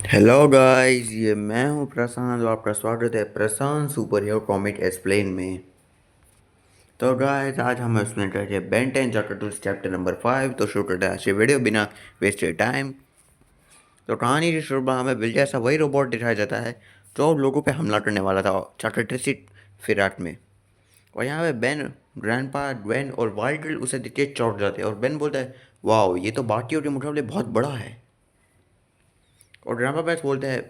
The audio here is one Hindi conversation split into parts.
हेलो गाइस, ये मैं हूँ प्रशांत और आपका स्वागत है प्रशांत सुपर हीरो कॉमिक एक्सप्लेन में। तो गाइस, आज हम एक्सप्लेन करेंगे बेन 10 चैप्टर 2 चैप्टर नंबर 5। तो शुरू करते हैं आज की वीडियो बिना वेस्टेड टाइम। तो कहानी की शुरुआत में हमें बिल जैसा वही रोबोट दिखाया जाता है जो लोगों पे हमला करने वाला था चैप्टर 3 फिराट में। और यहाँ पे बेन, ग्रैंडपा, ग्वेन और वाइल्ड गर्ल उसे देख के चौंक जाते हैं और बेन बोलता है, वाओ, ये तो बाकियों के मुकाबले बहुत बड़ा है। और ग्रैंडपा बैस बोलते हैं,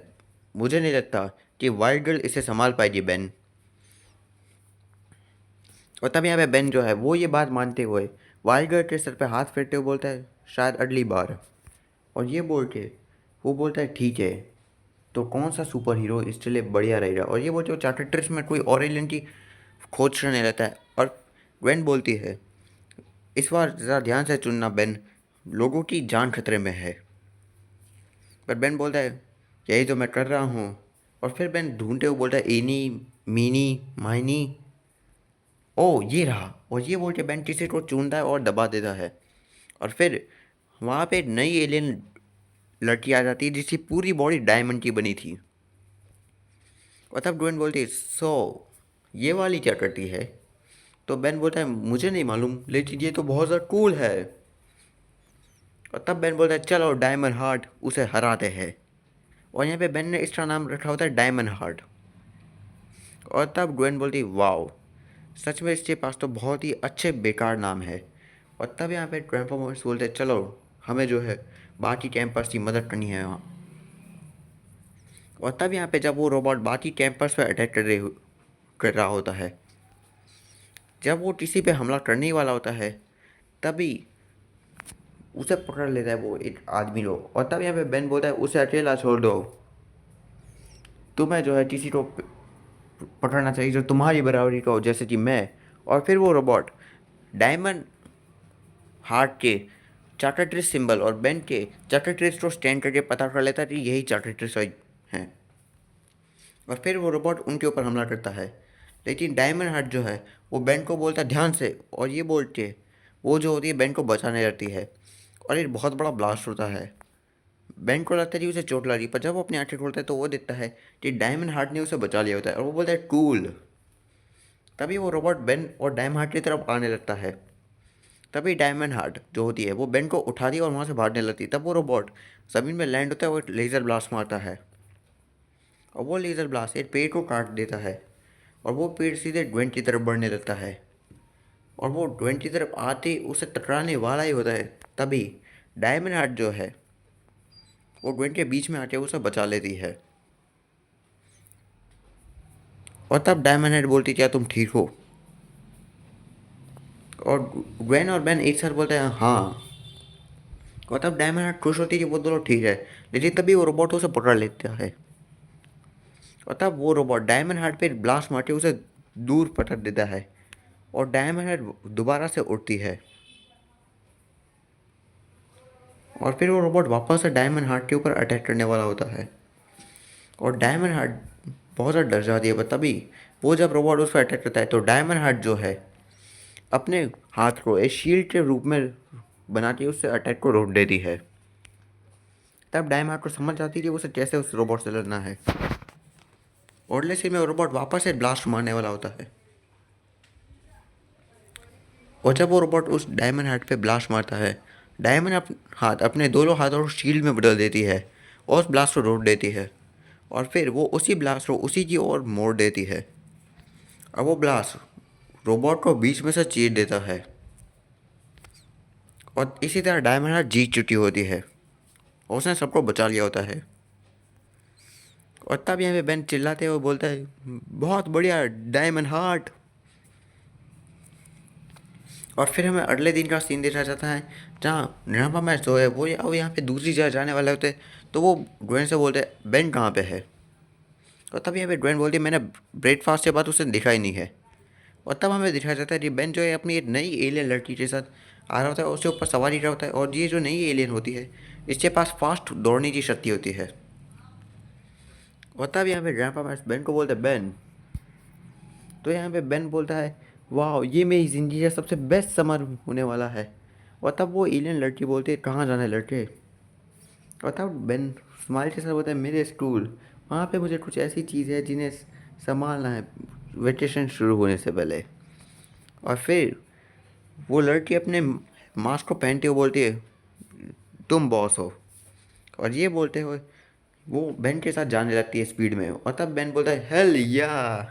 मुझे नहीं लगता कि वाइल्ड गर्ल इसे संभाल पाएगी बेन। और तब यहाँ पे बेन जो है वो ये बात मानते हुए वाइल्ड गर्ल के सर पे हाथ फेरते हुए बोलता है, शायद अगली बार। और ये बोल के वो बोलता है, ठीक है, तो कौन सा सुपर हीरो इसके लिए बढ़िया रहेगा। और ये बोलते हुए चार्टर ट्रिक्स में कोई और एलियन की खोज करने लगता है। और ग्वेन बोलती है, इस बार ज़रा ध्यान से चुनना बेन, लोगों की जान खतरे में है। पर बेन बोलता है, यही तो मैं कर रहा हूँ। और फिर बेन ढूंढते हुए बोलता है, एनी, मीनी, माइनी, ओ ये रहा। और ये बोल के बेन किसी को चूमता है और दबा देता है। और फिर वहाँ पे एक नई एलियन लड़की आ जाती है जिसकी पूरी बॉडी डायमंड की बनी थी। और तब ग्वेन बोलती है, सो ये वाली क्या करती है। तो बेन बोलता है, मुझे नहीं मालूम, लेकिन ये तो बहुत ज़्यादा कूल है। और तब बेन बोलता है, चलो डायमंड हार्ट उसे हराते हैं। और यहाँ पे बेन ने इसका नाम रखा होता है डायमंड हार्ट। और तब ग्वेन बोलती, वाओ, सच में इसके पास तो बहुत ही अच्छे बेकार नाम है। और तब यहाँ पे ट्रांसफॉर्मर्स बोलते हैं, चलो हमें जो है बाकी कैंपर्स की मदद करनी है यहाँ। और तब यहाँ पे जब वो रोबोट बाकी कैंपर्स पे अटैक कर रहा होता है, जब वो किसी पे हमला करने ही वाला होता है, तभी उसे पकड़ लेता है वो एक आदमी लोग। और तब यहाँ पे बेन बोलता है, उसे अकेला छोड़ दो, तुम्हें जो है किसी को पकड़ना चाहिए जो तुम्हारी बराबरी का हो, जैसे कि मैं। और फिर वो रोबोट डायमंड हार्ट के चार्टर्ट्रिस सिंबल और बेन के चार्टर्ट्रिस को स्टैंड करके पता कर लेता है कि यही चार्टर्ट्रिस हैं। और फिर वो रोबोट उनके ऊपर हमला करता है। लेकिन डायमंड हार्ट जो है वो बेन को बोलता है, ध्यान से। और ये बोल के वो जो होती है बेन को बचाने लगती है। और एक बहुत बड़ा ब्लास्ट होता है। बेन को लगता है कि उसे चोट लगी, पर जब वो अपनी आंखें खोलता है तो वो देखता है कि डायमंड हार्ट ने उसे बचा लिया होता है। और वो बोलता है, कूल। तभी वो रोबोट बेन और डायमंड हार्ट की तरफ आने लगता है। तभी डायमंड हार्ट जो होती है वो बेन को उठाती है और वहाँ से भागने लगती है। तब वो रोबोट ज़मीन में लैंड होता है और लेज़र ब्लास्ट मारता है। और वो लेज़र ब्लास्ट एक पेड़ को काट देता है। और वो पेड़ सीधे ग्वेन की तरफ बढ़ने लगता है। और वो ग्वेन की तरफ आते ही उसे टकराने वाला ही होता है। तभी डायमंड हार्ट जो है वो ग्वेन के बीच में आके उसे बचा लेती है। और तब डायमंड हार्ट बोलती, क्या तुम ठीक हो। और ग्वेन और बेन एक साथ बोलते हैं, हाँ। और तब डायमंड हार्ट खुश होती है कि वो दोनों ठीक है। लेकिन तभी वो रोबोट उसे पकड़ लेता है। और तब वो रोबोट डायमंड हार्ट पे ब्लास्ट मार के उसे दूर पटक देता है। और डायमंड हार्ट दोबारा से उड़ती है। और फिर वो रोबोट वापस से डायमंड हार्ट के ऊपर अटैक करने वाला होता है। और डायमंड हार्ट बहुत ज़्यादा डर जाती है। पर तभी वो जब रोबोट उस पर अटैक करता है तो डायमंड हार्ट जो है अपने हाथ को एक शील्ड के रूप में बना के उससे अटैक को रोक देती है। तब डायमंड हार्ट को समझ आती है कि उसे कैसे उस रोबोट से लड़ना है। और अगले सीन में रोबोट वापस से ब्लास्ट मारने वाला होता है। और जब वो रोबोट उस डायमंड हार्ट पे ब्लास्ट मारता है, डायमंड हाथ अपने दोनों हाथों को शील्ड में बदल देती है और उस ब्लास्ट को रोक देती है। और फिर वो उसी ब्लास्ट को उसी की ओर मोड़ देती है। और वो ब्लास्ट रोबोट को बीच में से चीर देता है। और इसी तरह डायमंड हार्ट जीत चुकी होती है और उसने सबको बचा लिया होता है। और तब यहाँ पे बेन चिल्लाते हुए बोलता है, बहुत बढ़िया डायमंड हार्ट। और फिर हमें अगले दिन का सीन देखा जाता है जहाँ निरापा मैच जो है वो अब यहाँ पे दूसरी जगह जाने वाले होते हैं। तो वो ग्वेन से बोलते हैं, बेन कहाँ पे है। और तब यहाँ पे ग्वेन बोलती है, मैंने ब्रेकफास्ट के बाद उसे दिखा ही नहीं है। और तब हमें दिखाया जाता है कि बेन जो है अपनी एक नई एलियन लड़की के साथ आ रहा होता है, उसके ऊपर सवारी कर होता है। और ये जो नई एलियन होती है इसके पास फास्ट दौड़ने की शक्ति होती है। और तब यहाँ पे ग्रैंडपा मैच बेन को बोलते हैं, बेन। तो यहाँ पे बेन बोलता है, वाह, ये मेरी ज़िंदगी का सबसे बेस्ट समर होने वाला है। और तब वो एलियन लड़की बोलती है, कहाँ जाना है लड़के। और तब बेन स्माइल के साथ बोलता है मेरे स्टूल, वहाँ पे मुझे कुछ ऐसी चीज़ है जिन्हें संभालना है वेकेशन शुरू होने से पहले। और फिर वो लड़की अपने मास्क को पहनते हुए बोलती है तुम बॉस हो। और ये बोलते हुए वो बेन के साथ जाने लगती है स्पीड में, और तब बेन बोलता है हेल या।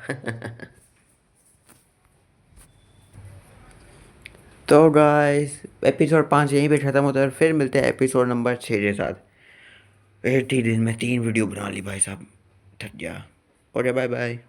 तो गाइस एपिसोड 5 यहीं पे ख़त्म होता है, और फिर मिलते हैं एपिसोड नंबर 6 के साथ। एक ही दिन में 3 वीडियो बना ली भाई साहब, थक गया। Okay bye bye.